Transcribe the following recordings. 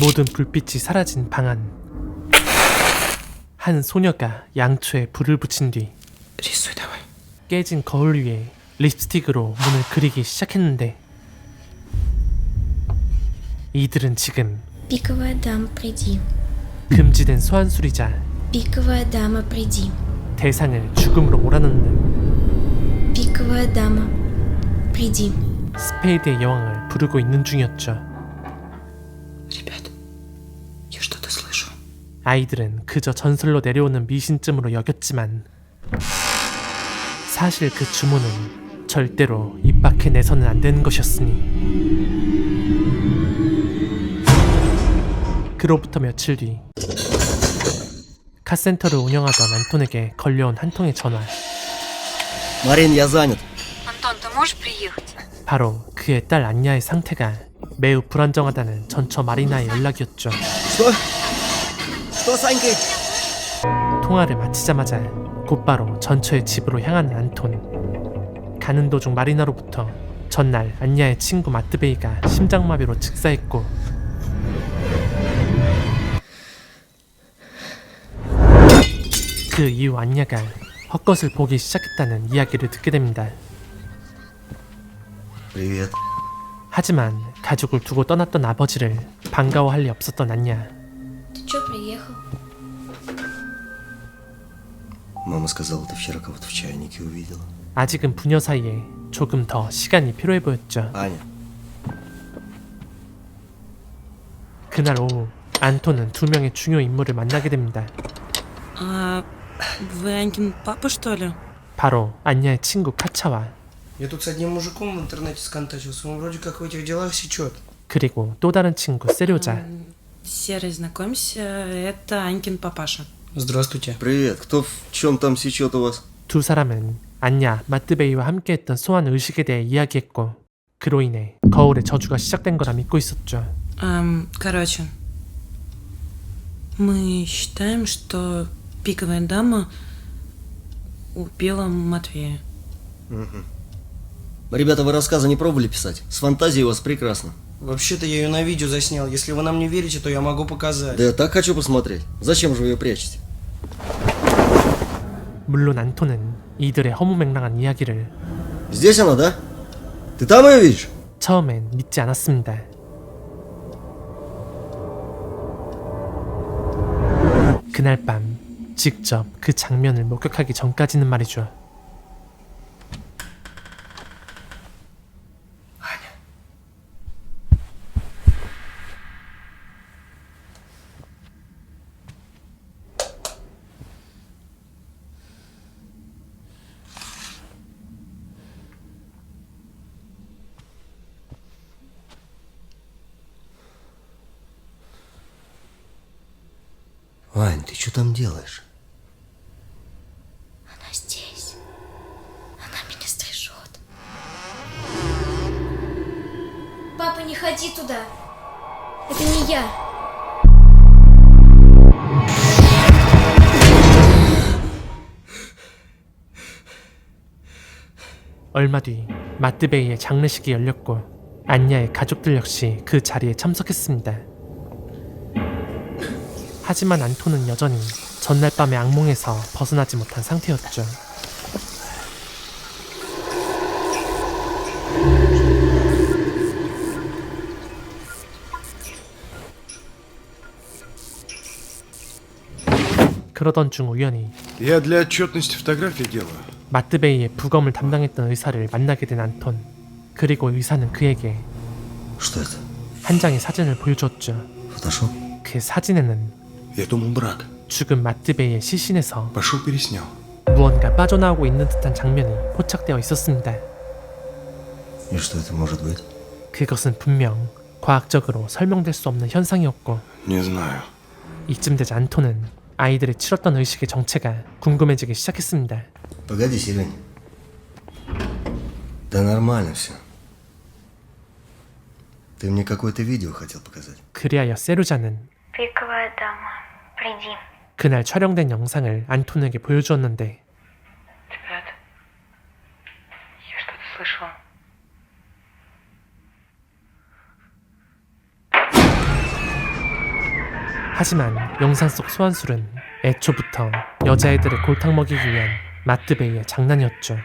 모든 불빛이 사라진 방 안. 한 소녀가 양초에 불을 붙인 뒤 깨진 거울 위에 립스틱으로 문을 그리기 시작했는데 이들은 지금 Пиковая дама, приди. 금지된 소환술이자 Пиковая дама, приди. 대상을 죽음으로 몰아넣는 Пиковая дама, приди. 스페이드의 여왕을 부르고 있는 중이었죠. Ребят, я что-то слышу. 아이들은 그저 전설로 내려오는 미신쯤으로 여겼지만 사실 그 주문은 절대로 입 밖에 내서는 안 되는 것이었으니 그로부터 며칠 뒤 카센터를 운영하던 안톤에게 걸려온 한 통의 전화. Марин, я занят. Антон, ты можешь приехать? 바로 그의 딸 안야의 상태가 매우 불안정하다는 전처 마리나의 연락이었죠. Что? Что с Анькой? 통화를 마치자마자 곧바로 전처의 집으로 향하는 안톤. 가는 도중 마리나로부터 전날 안야의 친구 마트베이가 심장마비로 즉사했고 그 이후 안야가 헛것을 보기 시작했다는 이야기를 듣게 됩니다. Привет. 하지만 가족을 두고 떠났던 아버지를 반가워할 리 없었던 안야. Ты чё приехал? Мама сказала, ты вчера кого-то в чайнике увидела. 아직은 부녀 사이에 조금 더 시간이 필요해 보였죠. Аня. 그날 오후 안톤은 두 명의 중요 인물을 만나게 됩니다. А вы Анькин папа, что ли? 바로 안야의 친구 카차와 Я тут с одним мужиком в интернете сконтачился. Он вроде как в этих делах сечет. 그리고 또 다른 친구 세료자. Серый, знакомься, это Анькин папаша. Здравствуйте. Привет. Кто в чем там сечет у вас? 두 사람은 안야, 마트베이와 함께했던 소환 의식에 대해 이야기했고 그로 인해 거울의 저주가 시작된 거라 믿고 있었죠. Короче, мы считаем, что пиковая дама убила Матвея. Ребята, вы рассказы не пробовали писать? С фантазией у вас прекрасно. Вообще-то я ее на видео заснял. Если вы нам не верите, то я могу показать. Да я так хочу посмотреть. Зачем же вы ее прячете? 물론 안톤은 이들의 허무맹랑한 이야기를 Здесь она, да? Ты там ее видишь? 처음엔 믿지 않았습니다. 그날 밤 직접 그 장면을 목격하기 전까지는 말이죠. Ань, ты что там делаешь? Она здесь. Она меня стрижет. Папа, не ходи туда. Это не я. 얼마 뒤 마트베이의 장례식이 열렸고 안야의 가족들 역시 그 자리에 참석했습니다. 하지만 안톤은 여전히 전날 밤의 악몽에서 벗어나지 못한 상태였죠. 그러던 중 우연히 Я для отчетности фотографии делаю. 마트베이의 부검을 담당했던 의사를 만나게 된 안톤. 그리고 의사는 그에게 Что это? 한 장의 사진을 보여주었죠. Фотошоп? 그 사진에는 Я думал, брак. 죽은 마트베이의 시신에서 Пошел переснял. 무언가 빠져나오고 있는 듯한 장면이 포착되어 있었습니다. И что это может быть? 그것은 분명 과학적으로 설명될 수 없는 현상이었고 Не знаю. 이쯤 되자 안톤은 아이들이 치렀던 의식의 정체가 궁금해지기 시작했습니다. Погоди, Сирень. Да нормально все. Ты мне какое-то видео хотел показать. 그리하여 세루자는 Пиковая дама, приди. 그날 촬영된 영상을 안톤에게 보여주었는데 Ребят, я что-то слышала. 하지만 영상 속 소환술은 애초부터 여자애들을 골탕 먹이기 위한 마뜨베이의 장난이었죠.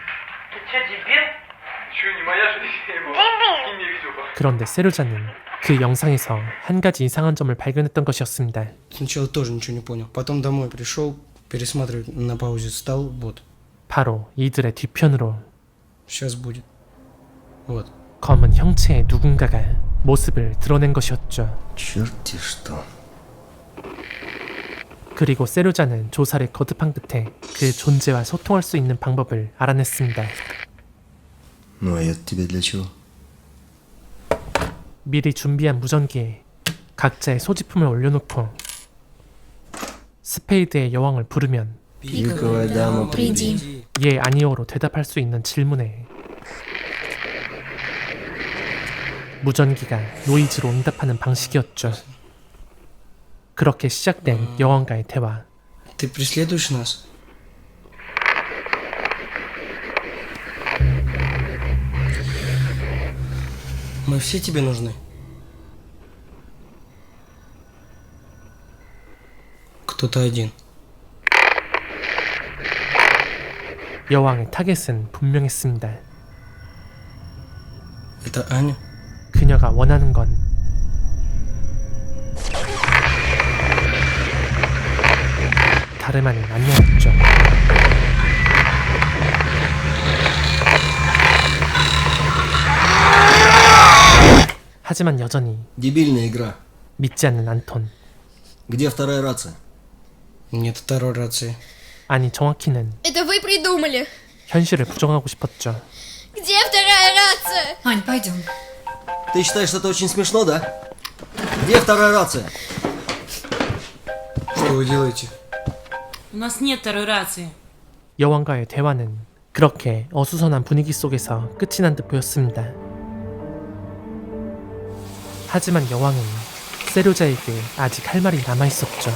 그런데 세료자는 그 영상에서 한 가지 이상한 점을 발견했던 것이었습니다. Сначала тоже ничего не понял. Потом домой пришел, пересматривать на паузе стал, вот. 바로 이들의 뒤편으로 Сейчас будет. Вот. 검은 형체의 누군가가 모습을 드러낸 것이었죠. Черт-те что. 그리고 세료자는 조사를 거듭한 끝에 그 존재와 소통할 수 있는 방법을 알아냈습니다. Ну а это тебе для чего? 미리 준비한 무전기에 각자의 소지품을 올려놓고 스페이드의 여왕을 부르면 Пиковая дама, Приди. 예 아니오로 대답할 수 있는 질문에 무전기가 노이즈로 응답하는 방식이었죠. 그렇게 시작된 여왕과의 대화. Ты преследуешь нас? Мы все тебе нужны? Кто-то один. 여왕의 타겟은 분명했습니다. Это Аня? 그녀가 원하는 건 다름 아닌 안녕이었죠. 하지만 여전히 Дебильная игра. 믿지 않는 안톤. Где вторая рация? Нет второй рации. 아니 정확히는 Это вы придумали. 현실을 бу정하고 싶었죠. Где вторая рация? Ань, пойдем. Ты считаешь, что это очень смешно, да? Где вторая рация? Что вы делаете? У нас нет второй рации. 여왕과의 대화는 그렇게 어수선한 분위기 속에서 끝이 난 듯 보였습니다. 하지만 여왕은 세료자에게 아직 할 말이 남아있었죠.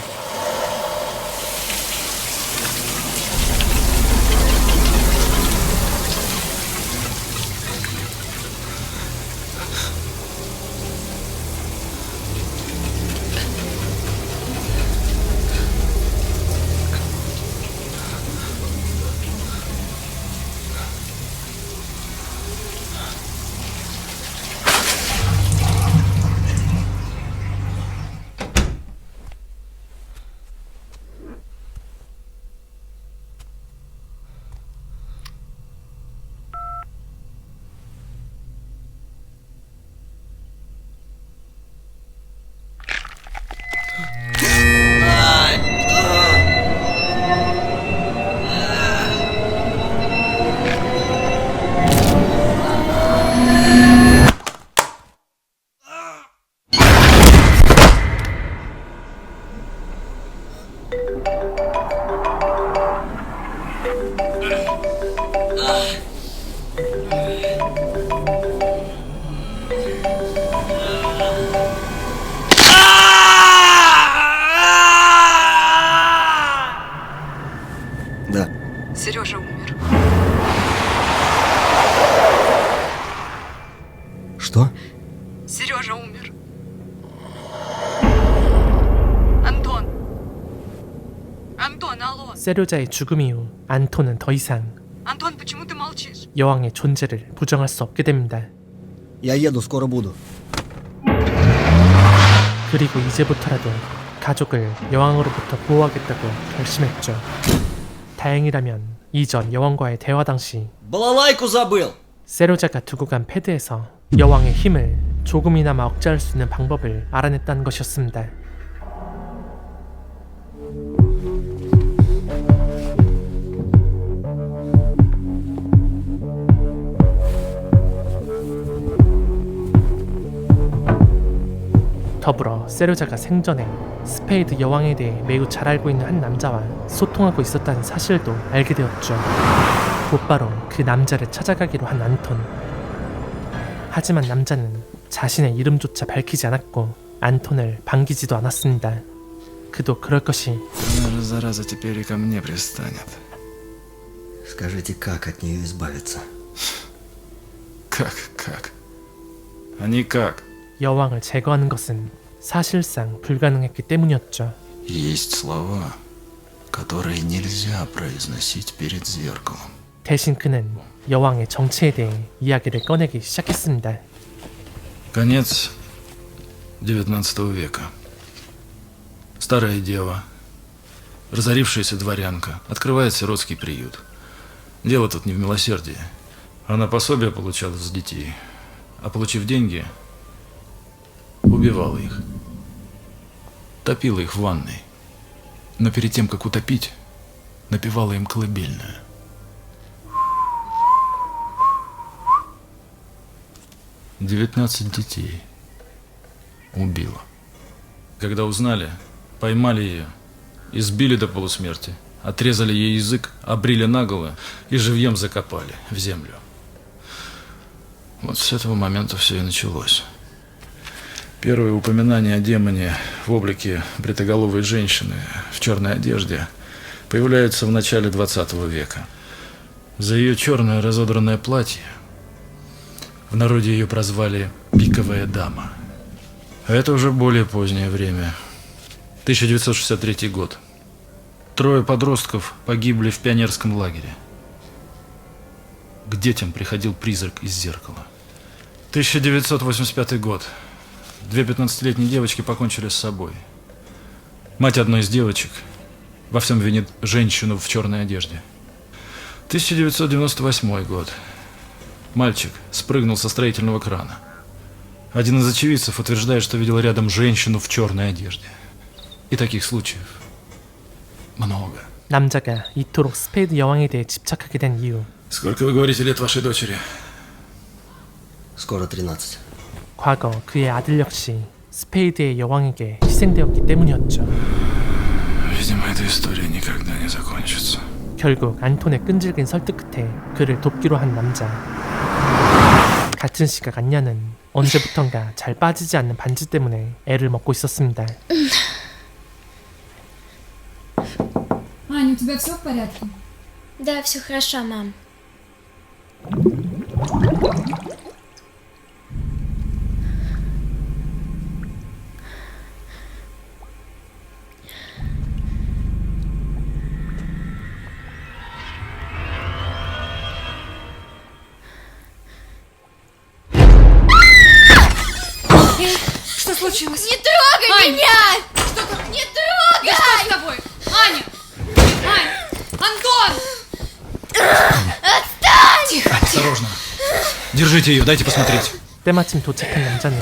Да. Сережа умер. Что? Сережа умер. Антон. Антон, алло. 세료자의 죽음 이후 안톤은 더 이상 Антон, почему ты молчишь? 여왕의 존재를 부정할 수 없게 됩니다. Я еду, скоро буду. 그리고 이제부터라도 가족을 여왕으로부터 보호하겠다고 결심했죠. 다행이라면 이전 여왕과의 대화 당시 Балалайку забыл! 세료자가 두고 간 패드에서 여왕의 힘을 조금이나마 억제할 수 있는 방법을 알아냈다는 것이었습니다. 더불어 세료자가 생전에 스페이드 여왕에 대해 매우 잘 알고 있는 한 남자와 소통하고 있었다는 사실도 알게 되었죠. 곧바로 그 남자를 찾아가기로 한 안톤. 하지만 남자는 자신의 이름조차 밝히지 않았고 안톤을 반기지도 않았습니다. 그도 그럴 것이 Она же, зараза, теперь и ко мне пристанет. Скажите, как от нее избавиться? Как? А никак. 여왕을 제거하는 것은 사실상 불가능했기 때문이었죠. Есть слова, которые нельзя произносить перед зеркалом. 대신 그는 여왕의 정체에 대해 이야기를 꺼내기 시작했습니다. Конец 19 века. Старая дева, разорившаяся дворянка, открывает сиротский приют. Дело тут не в милосердии. Она пособие получала за детей, а получив деньги, убивала их. Топила их в ванной. Но перед тем, как утопить, напевала им колыбельную. «19 детей убила. Когда узнали, поймали ее, избили до полусмерти, отрезали ей язык, обрили наголо и живьем закопали в землю. Вот с этого момента все и началось. Первые упоминания о демоне в облике бритоголовой женщины в черной одежде появляются в начале 20 века. За ее черное разодранное платье в народе ее прозвали «пиковая дама». А это уже более позднее время. 1963 год. 3 подростков погибли в пионерском лагере. К детям приходил призрак из зеркала. 1985 год. 2 15-летние девочки покончили с собой. Мать одной из девочек во всем винит женщину в черной одежде. 1998 год. Мальчик спрыгнул со строительного крана. Один из очевидцев утверждает, что видел рядом женщину в черной одежде. И таких случаев много. 남자가 이토록 스페이드 여왕에 대해 집착하게 된 이유. Сколько, вы говорите, лет вашей дочери? Скоро 13. 과거 그의 아들 역시 스페이드의 여왕에게 희생되었기 때문이었죠. Видимо, эта история никогда не закончится. 결국 안톤의 끈질긴 설득 끝에 그를 돕기로 한 남자. 같은 시각 안냐는 언제부턴가 잘 빠지지 않는 반지 때문에 애를 먹고 있었습니다. Аня, у тебя все в порядке? Да, все хорошо, мам. Что случилось? Не трогай меня! Не трогай! Да что с тобой? Аня! Ань! Антон! Осторожно. Держите ее, дайте посмотреть. 때마침 도착한 남자는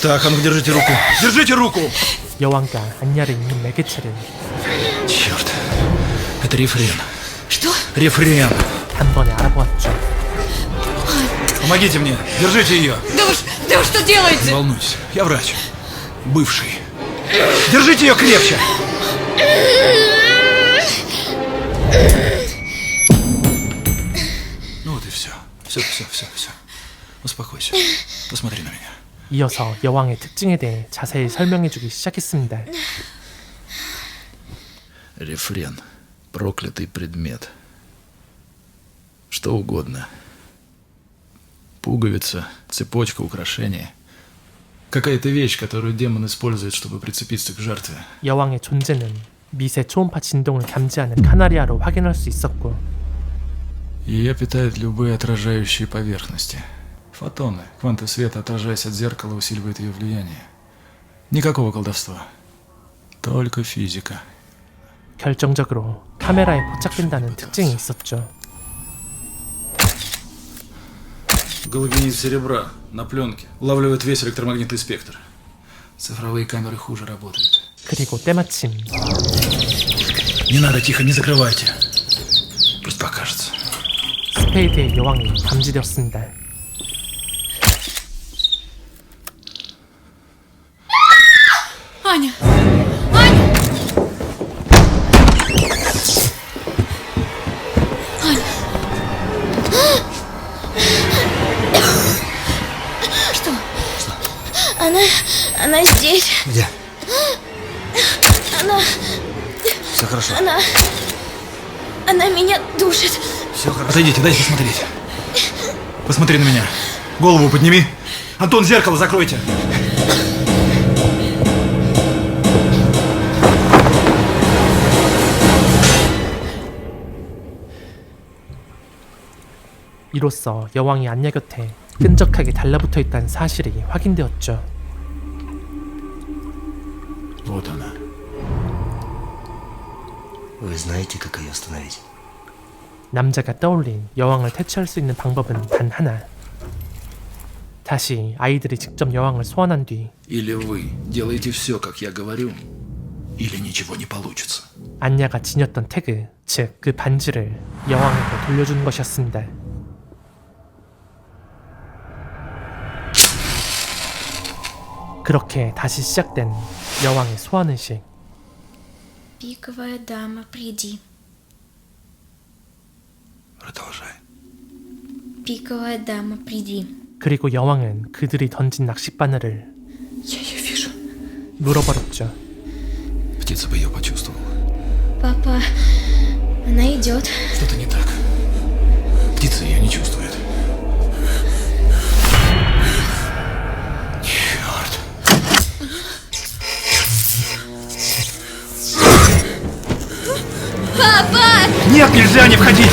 Так, а ну держите руку. Держите руку! 여왕과 안냐를 잇는 매개체를 Черт. Это рефрен. Что? Рефрен. 한 번에 알아보았죠. Помогите мне. Держите ее. Да вы что Не делаете? волнуйтесь. Я врач. Бывший. Держите ее крепче. Ну вот и все. Все. Успокойся. Посмотри на меня. 이어서 여왕의 특징에 대해 자세히 설명해주기 시작했습니다. Рефрен. Проклятый предмет. Что угодно. Пуговица, цепочка, украшение. Какая-то вещь, которую демон использует, чтобы прицепиться к жертве. 여왕의 존재는 미세 초음파 진동을 감지하는 카나리아로 확인할 수 있었고 Ее питают любые отражающие поверхности. Фотоны, кванты света, отражаясь от зеркала, усиливают ее влияние. Никакого колдовства. Только физика. 결정적으로 카메라에 포착된다는 특징이 있었죠. Галогенит серебра на пленке улавливает весь электромагнитный спектр. Цифровые камеры хуже работают. 그리고 때마침 Не надо, тихо, не закрывайте. Пусть покажется. 스페이드의 여왕이 감지되었습니다. Аня! Аня! Она здесь. Где? Она Все хорошо. меня душит. Все хорошо. Отойдите, дайте посмотреть. Посмотри на меня. Голову подними. Антон, зеркало закройте. 이로써 여왕이 안야 곁에 끈적하게 달라붙어 있다는 사실이 확인되었죠. Вот она. Вы знаете, как ее остановить? 남자가 떠올린 여왕을 퇴치할 수 있는 방법은 단 하나. 다시 아이들이 직접 여왕을 소환한 뒤 Или вы делаете все, как я говорю, или ничего не получится. 안야가 지녔던 태그, 즉 그 반지를 여왕에게 돌려주는 것이었습니다. 그렇게 다시 시작된 여왕의 소환 의식. Пиковая дама, приди. Продолжай. Пиковая дама, приди. 그리고 여왕은 그들이 던진 낚싯바늘을 Я ее вижу. 물어버렸죠. Птица бы ее почувствовала. Папа, она идет. Что-то не так. Птица ее не чувствует. Черт. Нет, нельзя, не входите!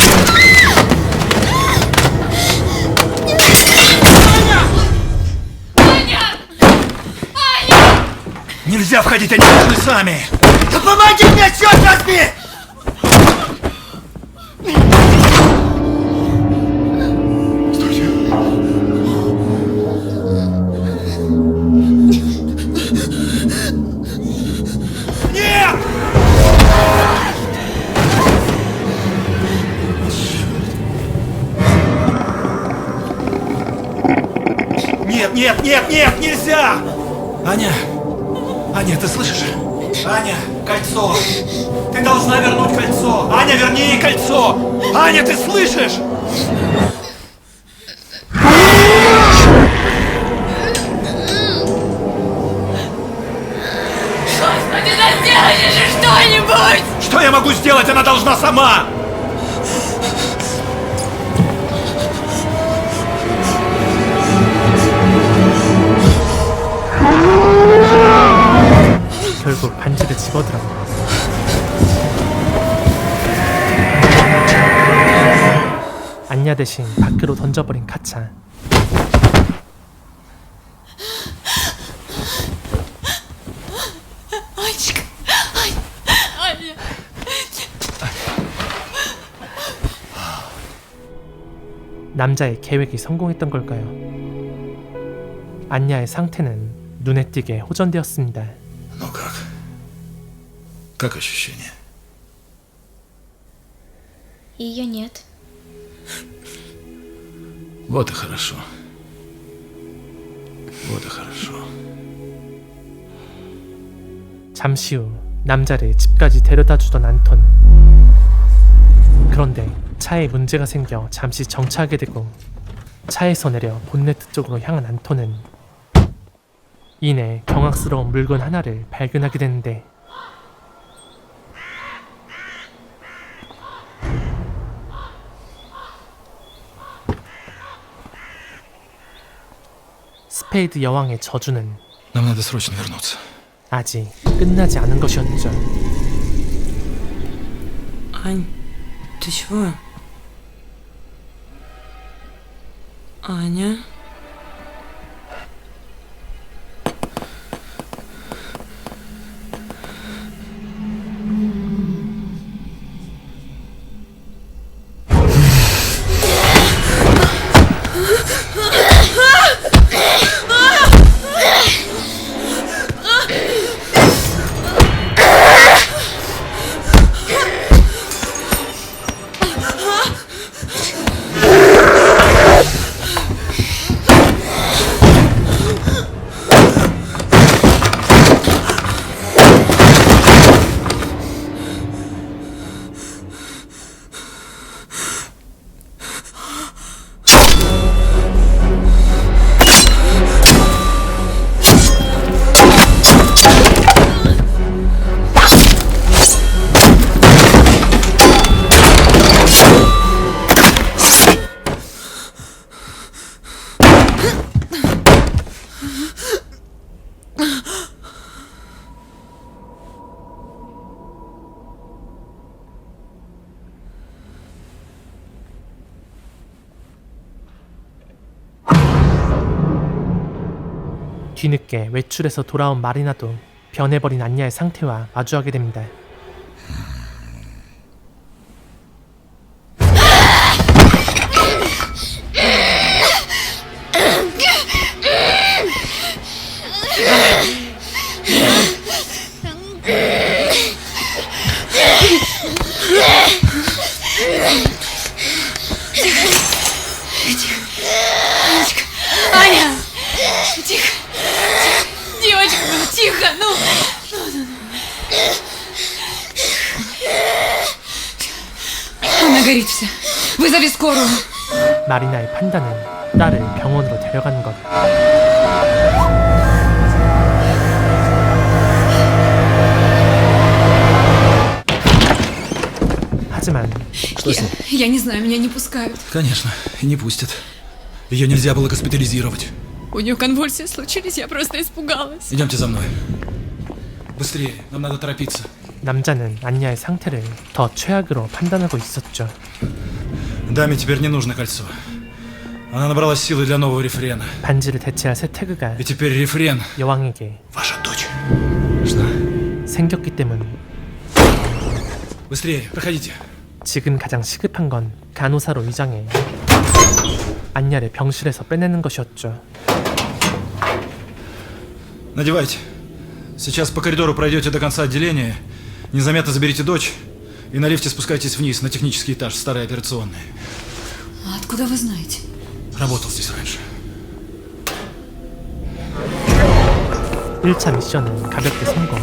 Нельзя входить, они должны сами! Да помоги мне, черт возьми! Стойте. Нет! Нет, нет, нет, нет, нельзя! Аня! Аня, ты слышишь? Аня, кольцо! Ты должна вернуть кольцо! Аня, верни ей кольцо! Аня, ты слышишь? Господи, да сделайте же что-нибудь! Что я могу сделать? Она должна сама! 결국 반지를 집어들어 안야 대신 밖으로 던져버린 카차. Анечка! Аня! 남자의 계획이 성공했던 걸까요? 안야의 상태는 눈에 띄게 호전되었습니다. Ну как? Как ощущение? Ее нет. Вот и хорошо. Вот и хорошо. 잠시 후 남자를 집까지 데려다 주던 안톤. 그런데 차에 문제가 생겨 잠시 정차하게 되고 차에서 내려 본네트 쪽으로 향한 안톤은 이내 경악스러운 물건 하나를 발견하게 되는데 스페이드 여왕의 저주는 Нам надо срочно вернуться. 아직 끝나지 않은 것이었죠. Ань, ты чего? Аня? 뒤늦게 외출해서 돌아온 마리나도 변해버린 안냐의 상태와 마주하게 됩니다. Аня! Тихо! Девочка, ну тихо, ну! Она горит вся. Вызови скорую. 마리나의 판단은 딸을 병원으로 데려가는 것. 하지만 Я не знаю, меня не пускают. Конечно, и не пустят. Ее нельзя было госпитализировать. У нее конвульсии случились, я просто испугалась. Идемте за мной. Быстрее, нам надо торопиться. 남자는 안냐의 상태를 더 최악으로 판단하고 있었죠. Даме теперь не нужно кольцо. Она набралась силы для нового рефрена. 반지를 대체할 새 태그가 И теперь рефрен. 여왕에게 Ваша дочь. 생겼기 때문. Быстрее, проходите. 지금 가장 시급한 건 간호사로 위장해 안냐를 병실에서 빼내는 것이었죠. Надевайте. Сейчас по коридору пройдете до конца отделения, незаметно заберите дочь и на лифте спускайтесь вниз на технический этаж старой операционной. А откуда вы знаете? Работал здесь раньше. 1차 미션은 가볍게 성공.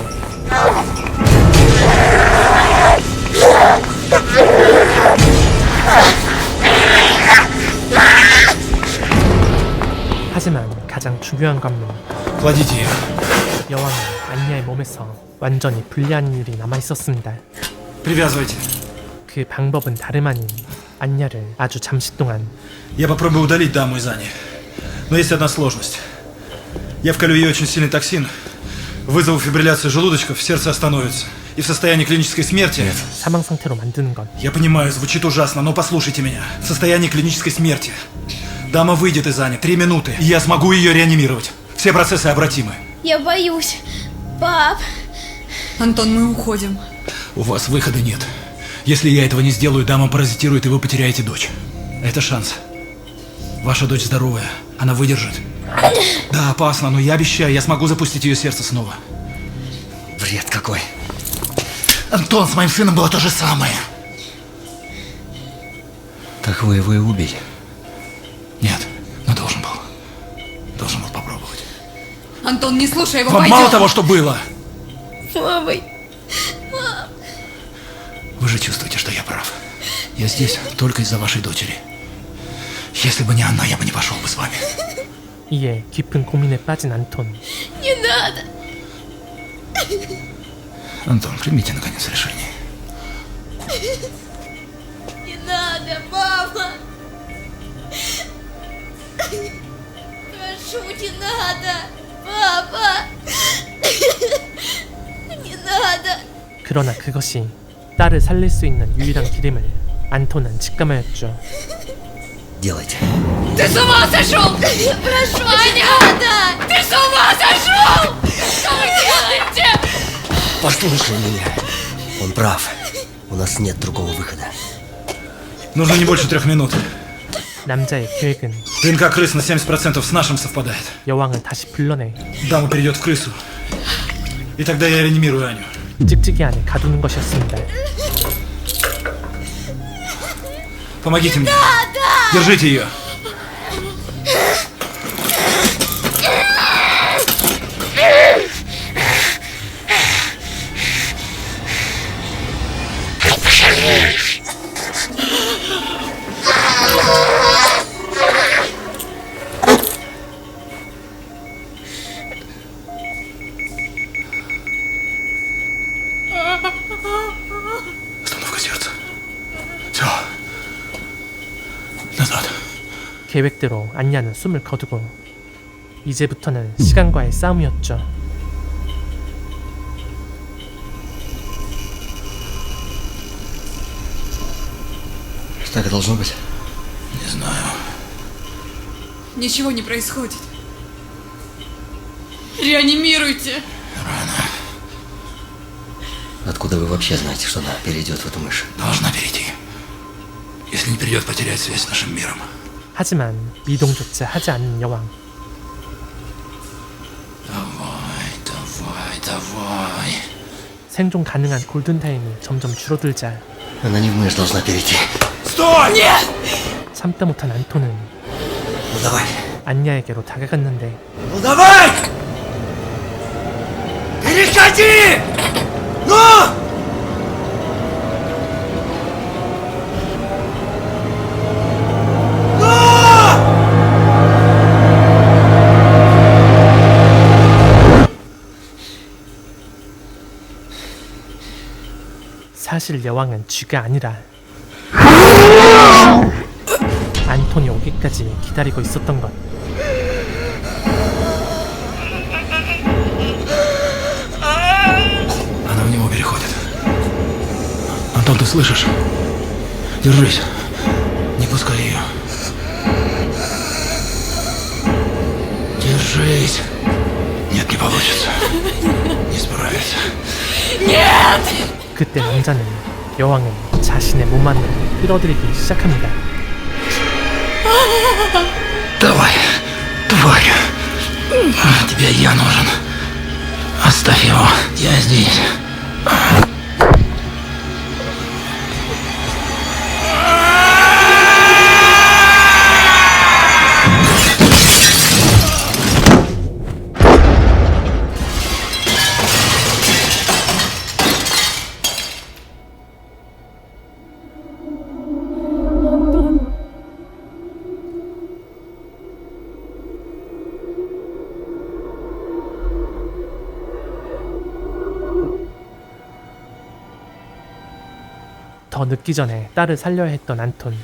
하지만 가장 중요한 관문, Кладите ее. 여왕은 안냐의 몸에서 완전히 불리한 일이 남아있었습니다. Привязывайте. 그 방법은 다름 아닌 안냐를 아주 잠시 동안 Я попробую удалить даму из Ани. Но есть одна сложность. Я вколю ей очень сильный токсин, вызову фибрилляцию желудочков, сердце остановится. И в состоянии клинической смерти... 사망 상태로 만드는 것. Я понимаю, звучит ужасно, но послушайте меня. В состоянии клинической смерти. Дама выйдет из Ани 3 минуты, и я смогу ее реанимировать. Все процессы обратимы. Я боюсь. Пап. Антон, мы уходим. У вас выхода нет. Если я этого не сделаю, дама паразитирует, и вы потеряете дочь. Это шанс. Ваша дочь здоровая, она выдержит. Да, опасно, но я обещаю, я смогу запустить ее сердце снова. Бред какой. Антон, с моим сыном было то же самое. Так вы его и убили. Нет, но должен был. Должен был попробовать. Антон, не слушай его, Вам пойдем. мало того, что было. Мамой. Вы же чувствуете, что я прав. Я здесь только из-за вашей дочери. Если бы не она, я бы не пошел бы с вами. 이에 깊은 고민에 빠진 안톤. Не надо. Антон, примите наконец решение. Не надо, мама. Прошу, не надо. Папа. Не надо. 그러나 그것이 딸을 살릴 수 있는 유일한 길임을 안톤은 직감하였죠. Делайте. Ты с ума сошел! Прошу, Аня! Ты с ума сошел! Что вы делаете? Послушай меня. Он прав. У нас нет другого выхода. Нужно не больше 3 минут. 남자의 계획은 ДНК крыс на 70% с нашим совпадает. 여왕을 다시 불러내 Дама перейдет в крысу. И тогда я реанимирую Аню. 찍찍이 안에 가두는 것이었습니다. Помогите мне. Держите ее. Остановка сердца. Все. назад. 계획대로 안냐는 숨을 거두고 이제부터는 시간과의 싸움이었죠. Так и должно быть. Не знаю. Ничего не происходит. Реанимируйте! Откуда вы вообще знаете, что она перейдет в эту мышь? Должна перейти. Если не придет, потерять связь с нашим миром. 하지만 미동조차 하지 않는 여왕. Давай. 생존 가능한 골든타임이 점점 줄어들자 Она не в мышь должна перейти. Стой! 참다 못한 안톤은 Ну давай. 안야에게로 다가갔는데 Ну давай! Переходи! Ну! 사실 여왕은 쥐가 아니라 안톤이 오기까지 기다리고 있었던 것. Она в него переходит. Антон, ты слышишь? Держись. Не пускай ее. Держись. Нет, не получится. Не справится. 그때 남자는 여왕을 자신의 몸 안으로 끌어들이기 시작합니다. Давай, тварь. Тебе я нужен. Оставь его. Я здесь. 더 늦기 전에 딸을 살려야 했던 안톤.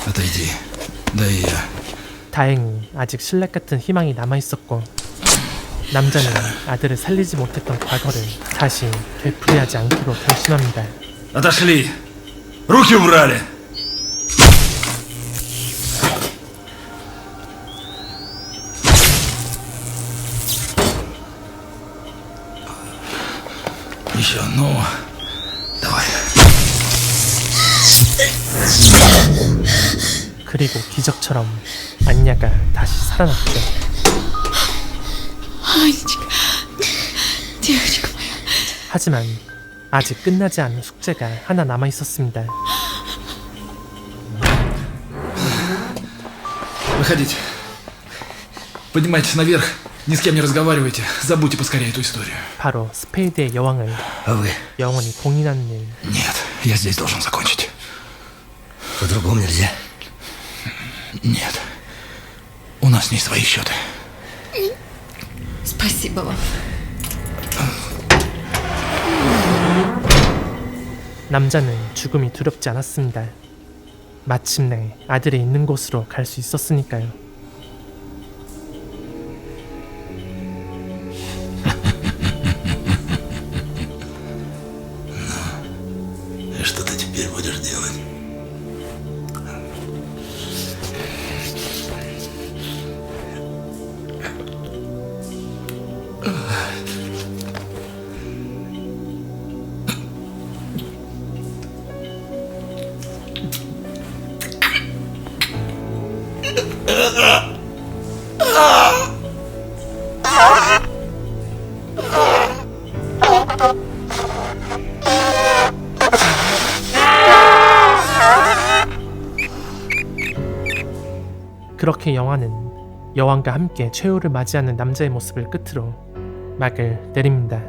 Отойди. Да и я. 다행히 아직 신락 같은 희망이 남아있었고 남자는 아들을 살리지 못했던 과거를 다시 되풀이하지 않기로 결심합니다. Отошли! Руки убрали! Еще, ну. Давай. 그리고 기적처럼 안야가 다시 살아났죠. Анечка, девочка моя. 하지만 아직 끝나지 않은 숙제가 하나 남아있었습니다. Выходите. Поднимайтесь наверх. Ни с кем не разговаривайте. Забудьте поскорее эту историю. 바로 스페이드의 여왕을 А вы? 영원히 봉인하는 일. Нет, я здесь должен закончить. По-другому нельзя. Нет. У нас с ней свои счеты. Спасибо вам. 남자는 죽음이 두렵지 않았습니다. 마침내 아들이 있는 곳으로 갈 수 있었으니까요. И что ты теперь будешь делать? 그렇게 영화는 여왕과 함께 최후를 맞이하는 남자의 모습을 끝으로 막을 내립니다.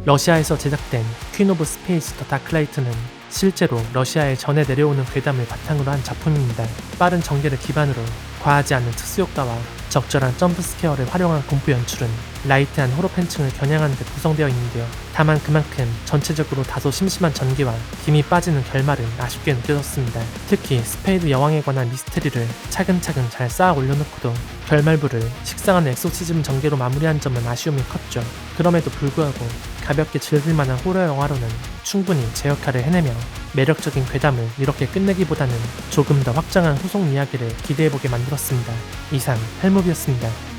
러시아에서 제작된 퀸 오브 스페이스 더 다크라이트는 실제로 러시아의 전해 내려오는 괴담을 바탕으로 한 작품입니다. 빠른 전개를 기반으로 과하지 않은 특수효과와 적절한 점프스케어를 활용한 공포 연출은 라이트한 호러 팬층을 겨냥하는 데 구성되어 있는데요. 다만 그만큼 전체적으로 다소 심심한 전개와 힘이 빠지는 결말은 아쉽게 느껴졌습니다. 특히 스페이드 여왕에 관한 미스테리를 차근차근 잘 쌓아 올려놓고도 결말부를 식상한 엑소시즘 전개로 마무리한 점은 아쉬움이 컸죠. 그럼에도 불구하고 가볍게 즐길만한 호러 영화로는 충분히 제 역할을 해내며 매력적인 괴담을 이렇게 끝내기보다는 조금 더 확장한 후속 이야기를 기대해보게 만들었습니다. 이상 할무비였습니다.